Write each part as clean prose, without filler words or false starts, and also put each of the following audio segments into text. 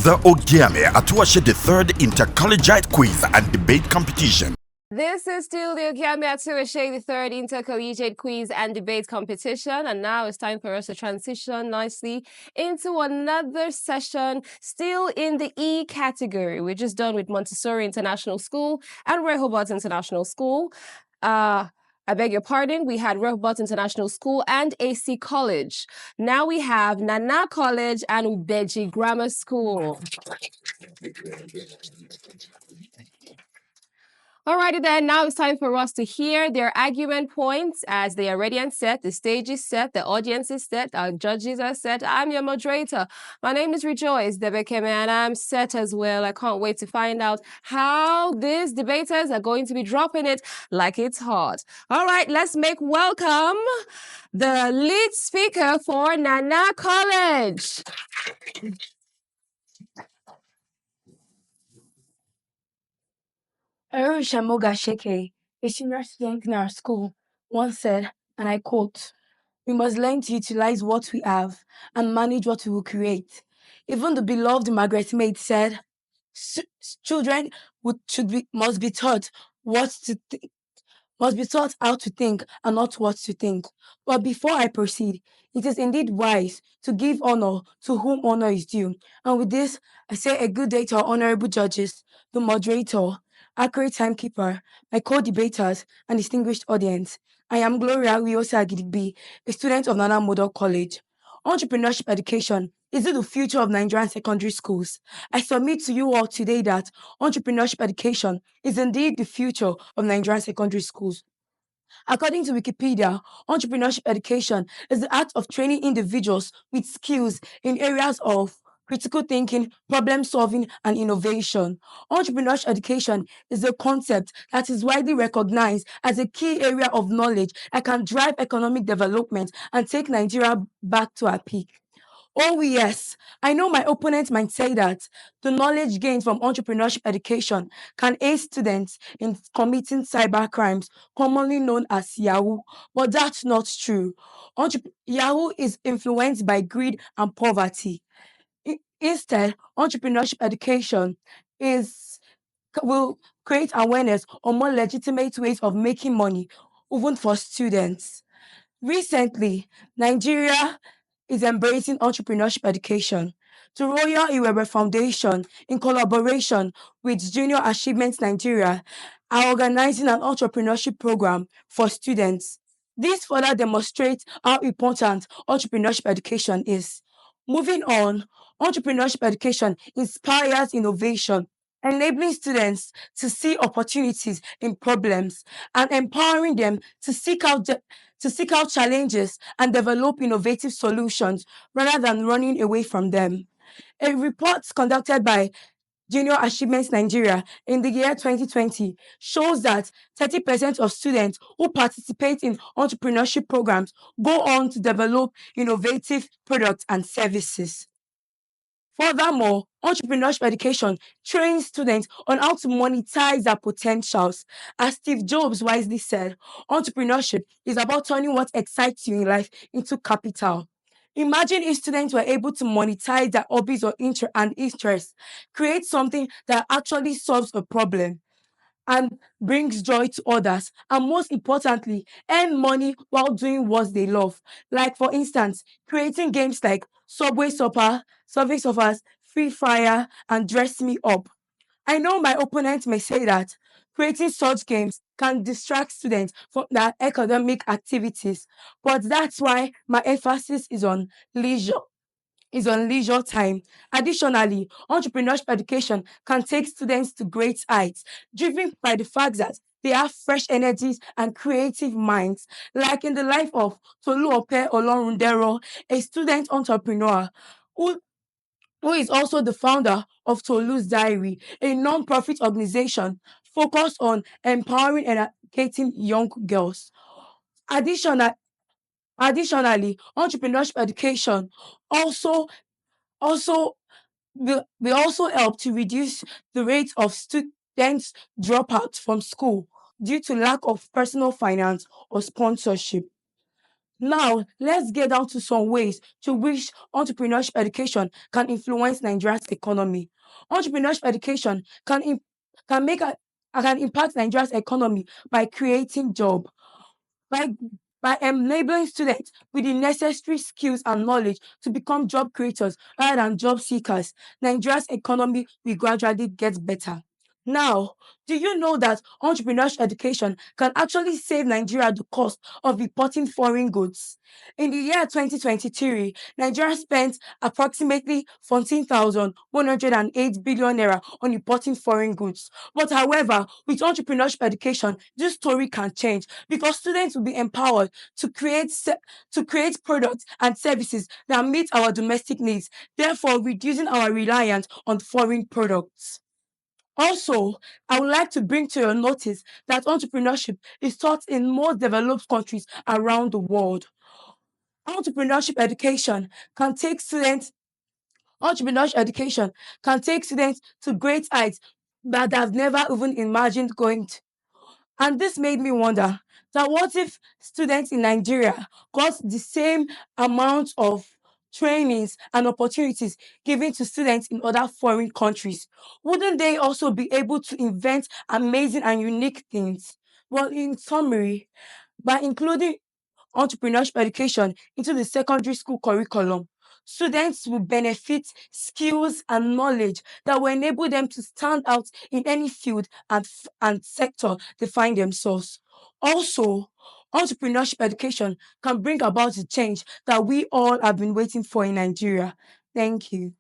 The Ogame Atuashe the third intercollegiate quiz and debate competition. This is still the Ogame Atuashe, the third intercollegiate quiz and debate competition, and now it's time for us to transition nicely into another session, still in the E category. We're just done with Montessori International School and Rehoboth International School. I beg your pardon, we had Rehoboth International School and AC College. Now we have Nana College and Ubgji Grammar School. Alrighty then, now it's time for us to hear their argument points as they are ready and set. The stage is set, the audience is set, our judges are set. I'm your moderator. My name is Rejoice Debekeme and I'm set as well. I can't wait to find out how these debaters are going to be dropping it like it's hot. All right, let's make welcome the lead speaker for Nana College. Shamoga Sheke, a senior student in our school, once said, and I quote, "We must learn to utilize what we have and manage what we will create." Even the beloved Margaret Mead said, children must be taught how to think and not what to think. But before I proceed, it is indeed wise to give honor to whom honor is due. And with this, I say a good day to our honorable judges, the moderator, accurate timekeeper, my co-debaters, and distinguished audience. I am Gloria Wiosa Agidigbi, a student of Nana Model College. Entrepreneurship education is it the future of Nigerian secondary schools? I submit to you all today that entrepreneurship education is indeed the future of Nigerian secondary schools. According to Wikipedia, entrepreneurship education is the art of training individuals with skills in areas of critical thinking, problem solving, and innovation. Entrepreneurship education is a concept that is widely recognized as a key area of knowledge that can drive economic development and take Nigeria back to our peak. Oh, yes. I know my opponents might say that the knowledge gained from entrepreneurship education can aid students in committing cyber crimes, commonly known as Yahoo, but that's not true. Yahoo is influenced by greed and poverty. Instead, entrepreneurship education will create awareness on more legitimate ways of making money, even for students. Recently, Nigeria is embracing entrepreneurship education. The Royal Iwewe Foundation, in collaboration with Junior Achievements Nigeria, are organizing an entrepreneurship program for students. This further demonstrates how important entrepreneurship education is. Moving on, entrepreneurship education inspires innovation, enabling students to see opportunities in problems and empowering them to seek out challenges and develop innovative solutions rather than running away from them. A report conducted by Junior Achievements Nigeria in the year 2020 shows that 30% of students who participate in entrepreneurship programs go on to develop innovative products and services. Furthermore, entrepreneurship education trains students on how to monetize their potentials. As Steve Jobs wisely said, entrepreneurship is about turning what excites you in life into capital. Imagine if students were able to monetize their hobbies or interests, create something that actually solves a problem and brings joy to others, and most importantly, earn money while doing what they love. Like, for instance, creating games like Subway Surfers, Free Fire, and Dress Me Up. I know my opponents may say that creating such games can distract students from their academic activities, but that's why my emphasis is on leisure time. Additionally, entrepreneurship education can take students to great heights, driven by the fact that they have fresh energies and creative minds, like in the life of Tolu Ope Olorundero, a student entrepreneur who is also the founder of Tolu's Diary, a non-profit organization focused on empowering and educating young girls. Additional, Additionally, entrepreneurship education also also will also help to reduce the rate of students dropout from school due to lack of personal finance or sponsorship. Now, let's get down to some ways to which entrepreneurship education can influence Nigeria's economy. Entrepreneurship education can make a, can impact Nigeria's economy by creating job, by by enabling students with the necessary skills and knowledge to become job creators rather than job seekers. Nigeria's economy will gradually get better. Now, do you know that entrepreneurship education can actually save Nigeria the cost of importing foreign goods? In the year 2023, Nigeria spent approximately 14,108 billion naira on importing foreign goods. But however, with entrepreneurship education, this story can change because students will be empowered to create products and services that meet our domestic needs, therefore reducing our reliance on foreign products. Also, I would like to bring to your notice that entrepreneurship is taught in most developed countries around the world. Entrepreneurship education can take students Entrepreneurship education can take students to great heights that they've never even imagined going to. And this made me wonder that what if students in Nigeria got the same amount of trainings and opportunities given to students in other foreign countries? Wouldn't they also be able to invent amazing and unique things? Well, in summary, by including entrepreneurship education into the secondary school curriculum, students will benefit skills and knowledge that will enable them to stand out in any field and sector they find themselves. Also, entrepreneurship education can bring about the change that we all have been waiting for in Nigeria. Thank you.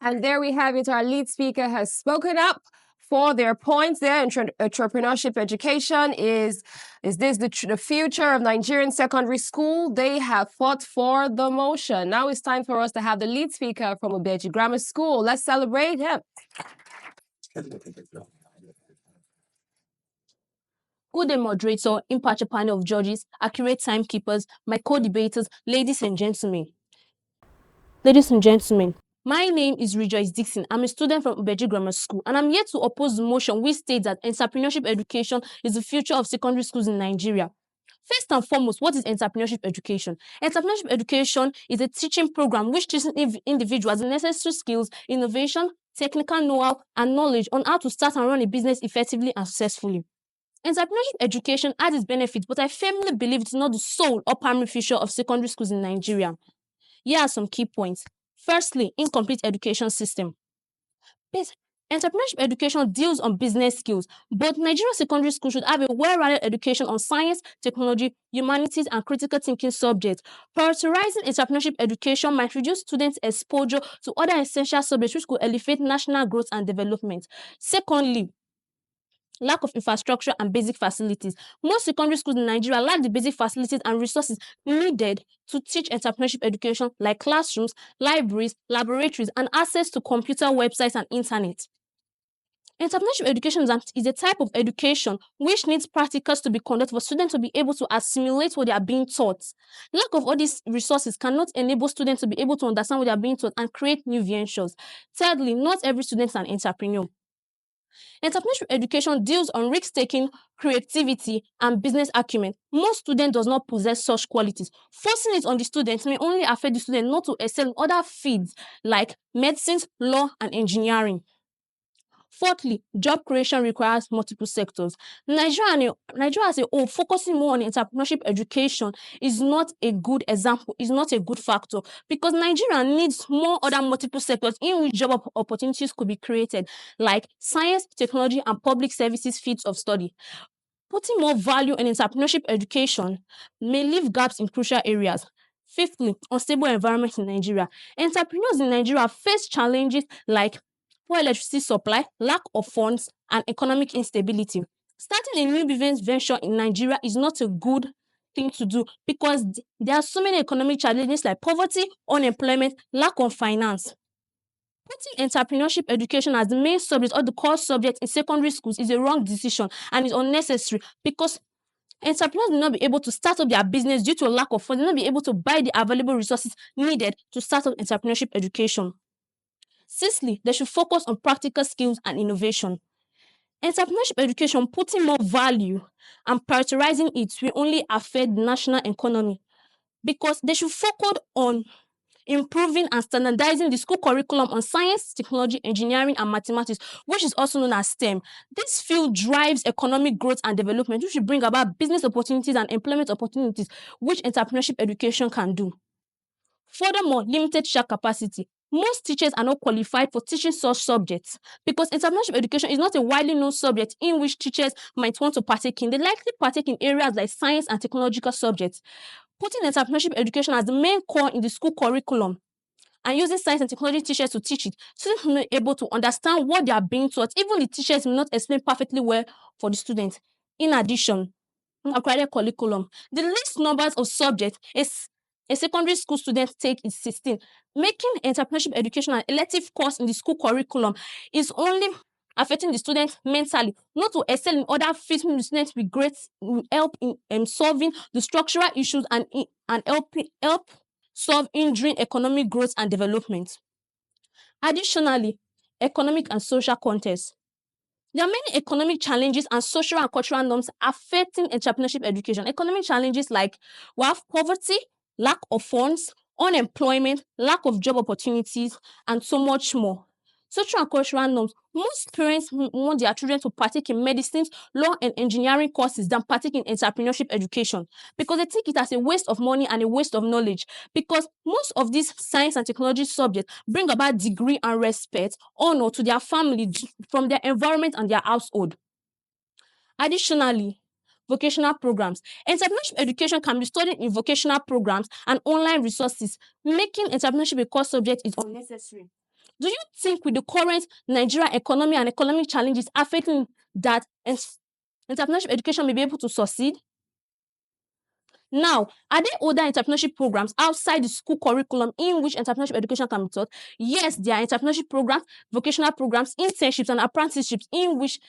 And there we have it. Our lead speaker has spoken up for their points there. Entrepreneurship education is this the future of Nigerian secondary school? They have fought for the motion. Now it's time for us to have the lead speaker from Ubgji Grammar School. Let's celebrate him. Good day, moderator, impartial panel of judges, accurate timekeepers, my co-debaters, ladies and gentlemen. Ladies and gentlemen, my name is Rejoice Dixon. I'm a student from Ubgji Grammar School, and I'm here to oppose the motion which states that entrepreneurship education is the future of secondary schools in Nigeria. First and foremost, what is entrepreneurship education? Entrepreneurship education is a teaching program which teaches individuals the necessary skills, innovation, technical know-how, and knowledge on how to start and run a business effectively and successfully. Entrepreneurship education has its benefits, but I firmly believe it's not the sole or primary feature of secondary schools in Nigeria. Here are some key points. Firstly, incomplete education system. Entrepreneurship education deals on business skills, but Nigerian secondary schools should have a well-rounded education on science, technology, humanities, and critical thinking subjects. Prioritizing entrepreneurship education might reduce students' exposure to other essential subjects which could elevate national growth and development. Secondly, lack of infrastructure and basic facilities. Most secondary schools in Nigeria lack the basic facilities and resources needed to teach entrepreneurship education, like classrooms, libraries, laboratories, and access to computer websites and internet. Entrepreneurship education is a type of education which needs practicals to be conducted for students to be able to assimilate what they are being taught. Lack of all these resources cannot enable students to be able to understand what they are being taught and create new ventures. Thirdly, not every student is an entrepreneur. Entrepreneurship education deals on risk-taking, creativity, and business acumen. Most students does not possess such qualities. Forcing it on the students may only affect the student not to excel in other fields like medicine, law, and engineering. Fourthly, job creation requires multiple sectors. Nigeria as a whole, focusing more on entrepreneurship education is not a good example, is not a good factor, because Nigeria needs more other multiple sectors in which job opportunities could be created, like science, technology, and public services fields of study. Putting more value in entrepreneurship education may leave gaps in crucial areas. Fifthly, unstable environment in Nigeria. Entrepreneurs in Nigeria face challenges like poor electricity supply, lack of funds, and economic instability. Starting a new business venture in Nigeria is not a good thing to do because there are so many economic challenges like poverty, unemployment, lack of finance. Putting entrepreneurship education as the main subject or the core subject in secondary schools is a wrong decision and is unnecessary because entrepreneurs will not be able to start up their business due to a lack of funds. They will not be able to buy the available resources needed to start up entrepreneurship education. Sixthly, they should focus on practical skills and innovation. Entrepreneurship education, putting more value and prioritizing it will only affect the national economy, because they should focus on improving and standardizing the school curriculum on science, technology, engineering, and mathematics, which is also known as STEM. This field drives economic growth and development, which will bring about business opportunities and employment opportunities, which entrepreneurship education can do. Furthermore, limited teacher capacity. Most teachers are not qualified for teaching such subjects, because entrepreneurship education is not a widely known subject in which teachers might want to partake in. They likely partake in areas like science and technological subjects. Putting entrepreneurship education as the main core in the school curriculum and using science and technology teachers to teach it, students will be able to understand what they are being taught. Even the teachers will not explain perfectly well for the students. In addition, accredited curriculum. The least numbers of subjects is a secondary school student take is 16. Making entrepreneurship education an elective course in the school curriculum is only affecting the students mentally, not to excel in other fields. The students with great will help in solving the structural issues and help solve hindering economic growth and development. Additionally, economic and social context. There are many economic challenges and social and cultural norms affecting entrepreneurship education. Economic challenges like we have poverty, lack of funds, unemployment, lack of job opportunities, and so much more. Social and cultural norms. Most parents want their children to partake in medicine, law, and engineering courses than partake in entrepreneurship education, because they think it as a waste of money and a waste of knowledge. Because most of these science and technology subjects bring about degree and respect, honor to their family from their environment and their household. Additionally, vocational programs. Entrepreneurship education can be studied in vocational programs and online resources. Making entrepreneurship a core subject is unnecessary. Do you think with the current Nigerian economy and economic challenges affecting that entrepreneurship education may be able to succeed? Now, are there other entrepreneurship programs outside the school curriculum in which entrepreneurship education can be taught? Yes, there are entrepreneurship programs, vocational programs, internships, and apprenticeships in which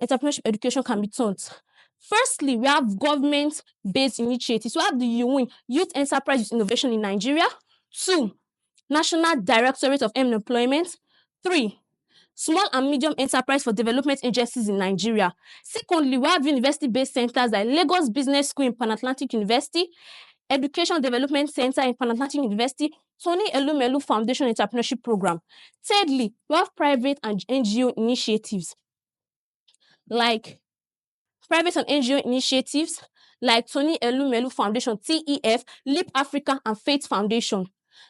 entrepreneurship education can be taught. Firstly, we have government-based initiatives. We have the UWIN, Youth Enterprise Innovation in Nigeria. 2, National Directorate of Employment. 3, Small and Medium Enterprise for Development Agencies in Nigeria. Secondly, we have university-based centers like Lagos Business School in Pan-Atlantic University, Education Development Center in Pan-Atlantic University, Tony Elumelu Foundation Entrepreneurship Program. Thirdly, we have private and NGO initiatives like Tony Elumelu Foundation, TEF, Leap Africa, and Faith Foundation.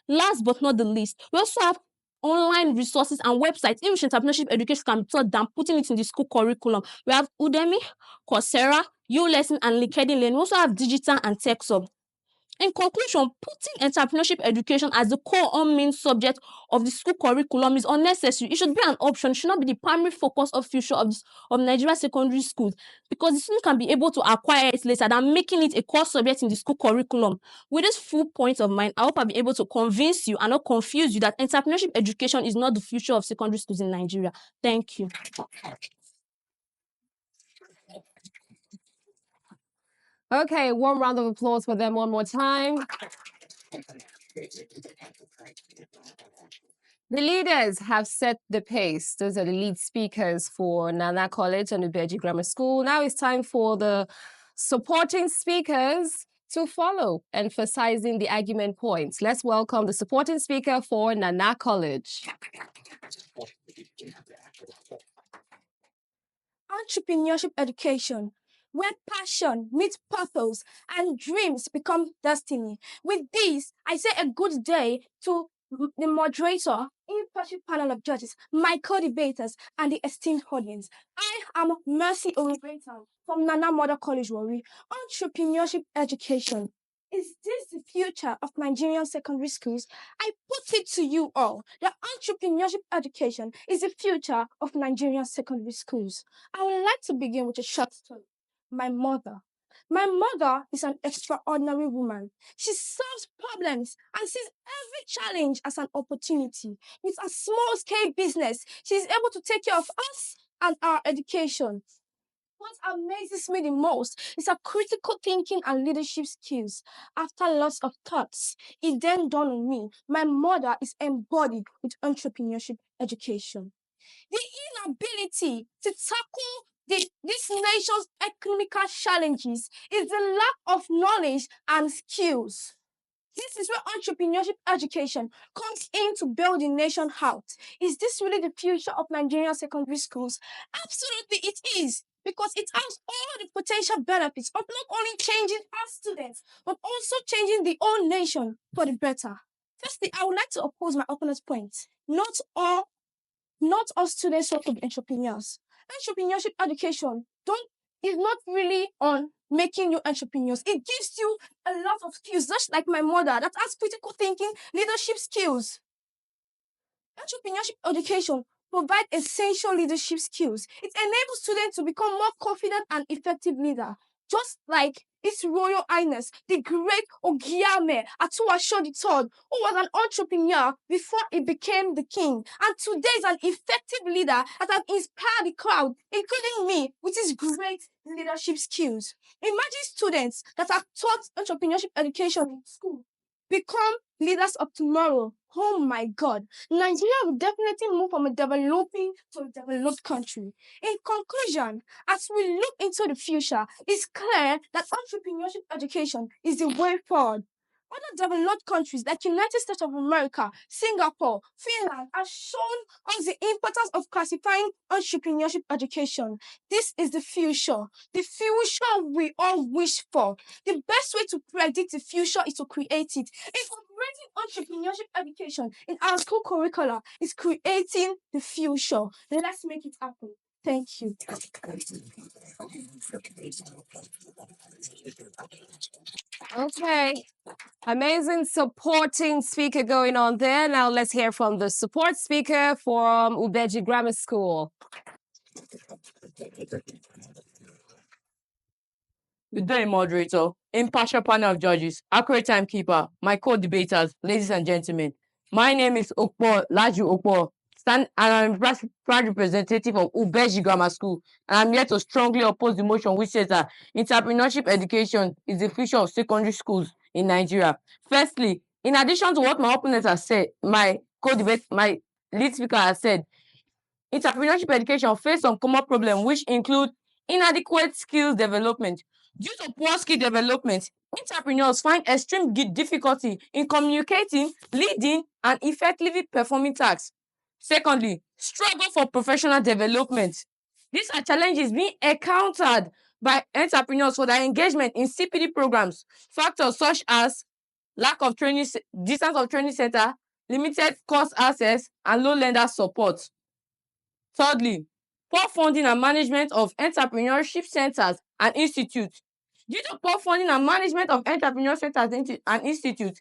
Last but not the least, we also have online resources and websites in which entrepreneurship education can be taught than putting it in the school curriculum. We have Udemy, Coursera, ULesson, and LinkedIn Learning. We also have digital and tech sub. In conclusion, putting entrepreneurship education as the core or main subject of the school curriculum is unnecessary. It should be an option. It should not be the primary focus of future of Nigeria secondary schools, because the student can be able to acquire it later than making it a core subject in the school curriculum. With this full point of mind, I hope I'll be able to convince you and not confuse you that entrepreneurship education is not the future of secondary schools in Nigeria. Thank you. Okay, one round of applause for them one more time. The leaders have set the pace. Those are the lead speakers for Nana College and Ubgji Grammar School. Now it's time for the supporting speakers to follow, emphasizing the argument points. Let's welcome the supporting speaker for Nana College. Entrepreneurship education, where passion meets purpose and dreams become destiny. With this, I say a good day to the moderator, impartial panel of judges, my co-debaters, and the esteemed audience. I am Mercy Olubetan from Nana Mother College, Warri. Entrepreneurship education. Is this the future of Nigerian secondary schools? I put it to you all that entrepreneurship education is the future of Nigerian secondary schools. I would like to begin with a short story. My mother. My mother is an extraordinary woman. She solves problems and sees every challenge as an opportunity. With a small scale business, she is able to take care of us and our education. What amazes me the most is her critical thinking and leadership skills. After lots of thoughts, it then dawned on me my mother is embodied with entrepreneurship education. The inability to tackle this nation's economical challenges is the lack of knowledge and skills. This is where entrepreneurship education comes in to build the nation out. Is this really the future of Nigerian secondary schools? Absolutely, it is. Because it has all the potential benefits of not only changing our students, but also changing the whole nation for the better. Firstly, I would like to oppose my opponent's point. Not all students want to be entrepreneurs. Entrepreneurship education don't is not really on making you entrepreneurs. It gives you a lot of skills, just like my mother, that has critical thinking, leadership skills. Entrepreneurship education provides essential leadership skills. It enables students to become more confident and effective leader, just like His Royal Highness, the great Ogiame Atuasho III, who was an entrepreneur before he became the king, and today is an effective leader that has inspired the crowd, including me, with his great leadership skills. Imagine students that are taught entrepreneurship education in school become leaders of tomorrow. Oh my God. Nigeria will definitely move from a developing to a developed country. In conclusion, as we look into the future, it's clear that entrepreneurship education is the way forward. Other developed countries like United States of America, Singapore, Finland have shown us the importance of classifying entrepreneurship education. This is the future we all wish for. The best way to predict the future is to create it. Incorporating entrepreneurship education in our school curricula is creating the future. Let's make it happen. Thank you. Okay. Amazing supporting speaker going on there. Now let's hear from the support speaker from Ubgji Grammar School. Good day, moderator, impartial panel of judges, accurate timekeeper, my co-debaters, ladies and gentlemen. My name is Laju Okpo, and I'm proud representative of Ubgji Grammar School, and I'm here to strongly oppose the motion which says that entrepreneurship education is the future of secondary schools in Nigeria. Firstly, in addition to what my opponent has said, my lead speaker has said, entrepreneurship education face some common problems which include inadequate skills development. Due to poor skill development, entrepreneurs find extreme difficulty in communicating, leading, and effectively performing tasks. Secondly, struggle for professional development. These are challenges being encountered by entrepreneurs for their engagement in CPD programs. Factors such as lack of training, distance of training center, limited course access, and low lender support. Thirdly, poor funding and management of entrepreneurship centers and institutes. Due to poor funding and management of entrepreneurship centers and institutes,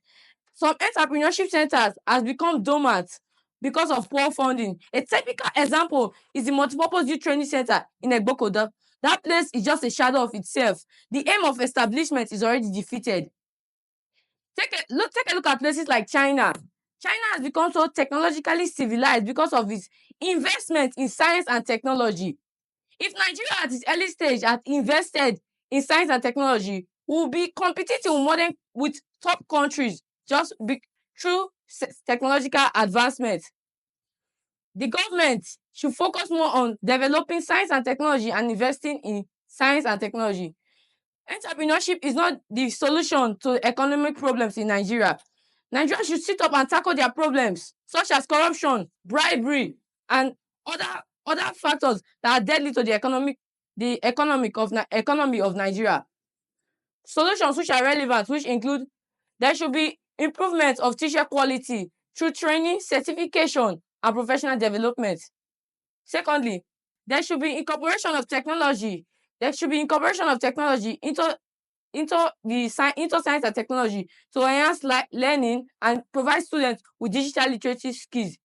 some entrepreneurship centers has become dormant because of poor funding. A typical example is the multipurpose youth training center in Egbokoda. That place is just a shadow of itself. The aim of establishment is already defeated. Take a look at places like China. China has become so technologically civilized because of its investment in science and technology. If Nigeria at its early stage had invested in science and technology, we will be competing with top countries through technological advancement. The government should focus more on developing science and technology and investing in science and technology. Entrepreneurship is not the solution to economic problems in Nigeria. Nigeria should sit up and tackle their problems, such as corruption, bribery, and other factors that are deadly to the economy of Nigeria. Solutions which are relevant, which include there should be improvement of teacher quality through training, certification, and professional development. Secondly, there should be incorporation of technology. There should be incorporation of technology into science and technology to enhance learning and provide students with digital literacy skills.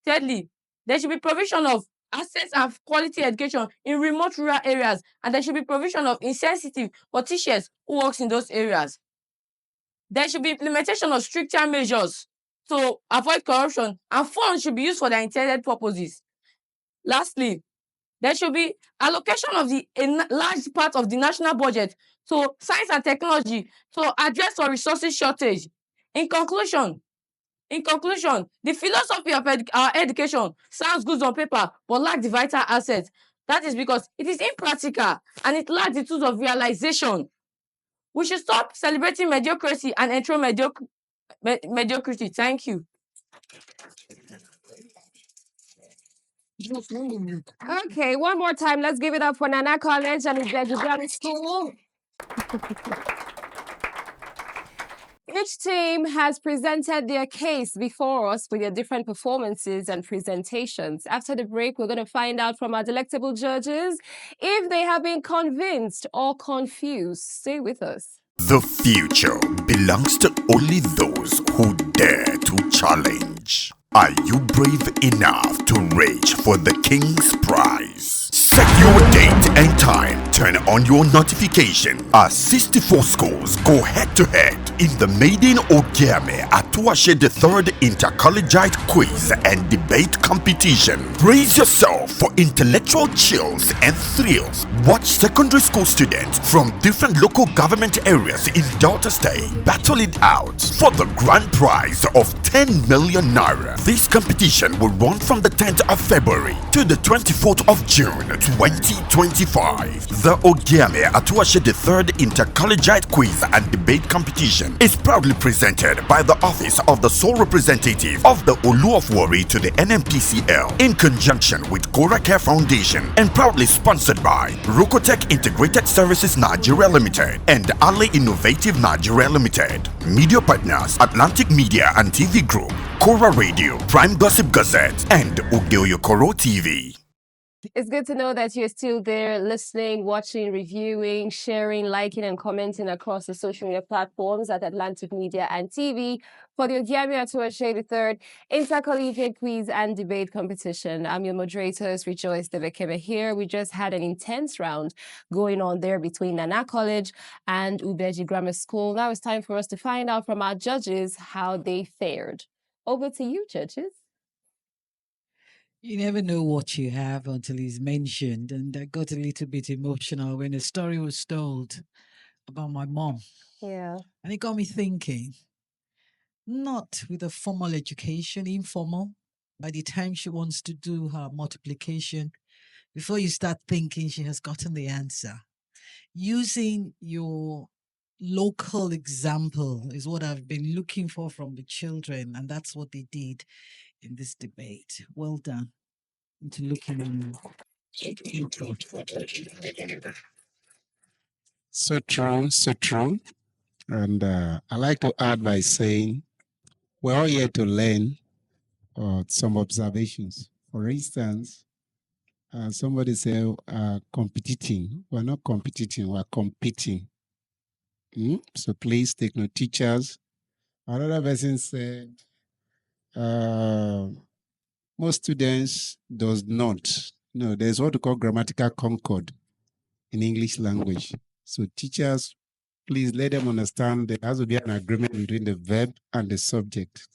Thirdly, there should be provision of access and quality education in remote rural areas, and there should be provision of incentive for teachers who works in those areas. There should be implementation of stricter measures to avoid corruption, and funds should be used for their intended purposes. Lastly, there should be allocation of a large part of the national budget to science and technology to address our resources shortage. In conclusion, In conclusion, the philosophy of our education sounds good on paper but lacks the vital assets. That is because it is impractical and it lacks the tools of realization. We should stop celebrating mediocrity and enthrone mediocrity. Thank you. Okay, one more time. Let's give it up for Nana College and Ubgji Grammar School. Each team has presented their case before us with their different performances and presentations. After the break, we're going to find out from our delectable judges if they have been convinced or confused. Stay with us. The future belongs to only those who dare to challenge. Are you brave enough to reach for the King's Prize? Set your date and time. Turn on your notification. Our 64 schools go head-to-head in the maiden Ogame Atuashe III Intercollegiate Quiz and Debate Competition. Brace yourself for intellectual chills and thrills. Watch secondary school students from different local government areas in Delta State battle it out for the grand prize of 10 million naira. This competition will run from the 10th of February to the 24th of June 2025. The Ogame Atuashe III Intercollegiate Quiz and Debate Competition is proudly presented by the Office of the Sole Representative of the Olu of Warri to the NMPCL in conjunction with Gora Care Foundation and proudly sponsored by Rokotech Integrated Services Nigeria Limited and Ali Innovative Nigeria Limited. Media partners Atlantic Media and TV Group, Kora Radio, Prime Gossip Gazette, and Ugeoyokoro TV. It's good to know that you're still there listening, watching, reviewing, sharing, liking, and commenting across the social media platforms at Atlantic Media and TV for the Ogame Atuashe III Intercollegiate Quiz and Debate Competition. I'm your moderators, Rejoice Debekeme here. We just had an intense round going on there between Nana College and Ubgji Grammar School. Now it's time for us to find out from our judges how they fared. Over to you, judges. You never know what you have until it's mentioned. And I got a little bit emotional when a story was told about my mom. Yeah. And it got me thinking, not with a formal education, informal. By the time she wants to do her multiplication, before you start thinking she has gotten the answer. Using your local example is what I've been looking for from the children. And that's what they did in this debate. Well done. Into looking So true, so true. And I like to add by saying we're all here to learn some observations. For instance, somebody said competing. We're not competing, we're competing. So please take note, teachers. Another person said most students does not. No, there's what we call grammatical concord in English language. So teachers, please let them understand there has to be an agreement between the verb and the subject.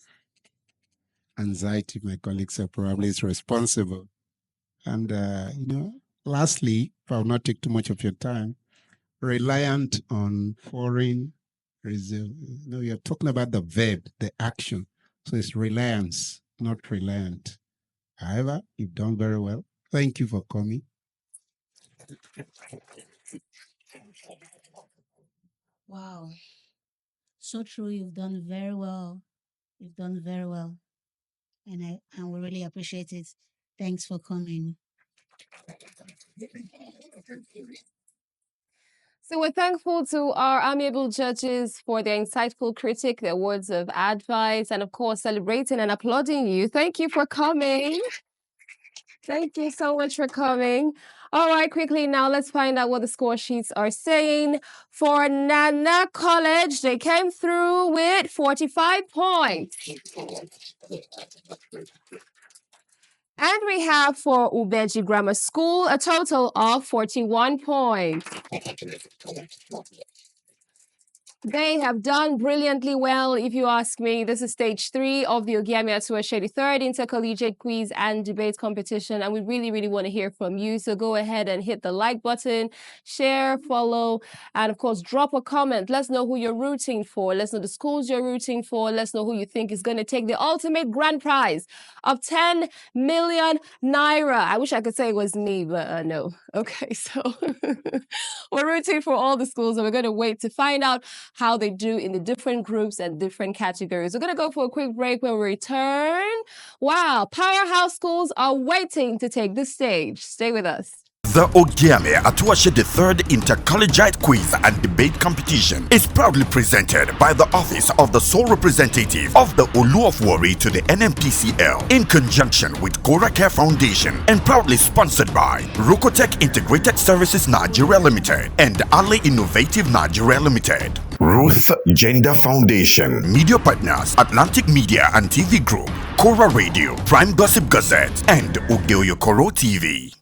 Anxiety, my colleagues are probably responsible. And, lastly, if I will not take too much of your time, reliant on foreign reserve. You're talking about the verb, the action. So it's reliance, not reliant. However, you've done very well. Thank you for coming. Wow. So true. You've done very well. You've done very well. And we really appreciate it. Thanks for coming. So we're thankful to our amiable judges for their insightful critique, their words of advice, and of course, celebrating and applauding you. Thank you for coming. Thank you so much for coming. All right, quickly now, let's find out what the score sheets are saying. For Nana College, they came through with 45 points. And we have for Ubgji Grammar School a total of 41 points. They have done brilliantly well, if you ask me. This is stage 3 of the Ubgji Atuashe third intercollegiate quiz and debate competition, and we really, really want to hear from you. So go ahead and hit the like button, share, follow, and of course, drop a comment. Let's know who you're rooting for. Let's know the schools you're rooting for. Let's know who you think is going to take the ultimate grand prize of 10 million naira. I wish I could say it was me, but no. Okay, so we're rooting for all the schools, and we're going to wait to find out how they do in the different groups and different categories. We're going to go for a quick break. When we return, wow, powerhouse schools are waiting to take the stage. Stay with us. The Ubgji Atuashe III Intercollegiate Quiz and Debate Competition is proudly presented by the Office of the Sole Representative of the Olu of Warri to the NMPCL in conjunction with Cora Care Foundation, and proudly sponsored by Rocotech Integrated Services Nigeria Limited and Ali Innovative Nigeria Limited. Ruth Gender Foundation. Media partners Atlantic Media and TV Group, Cora Radio, Prime Gossip Gazette, and Ugdeoyokoro TV.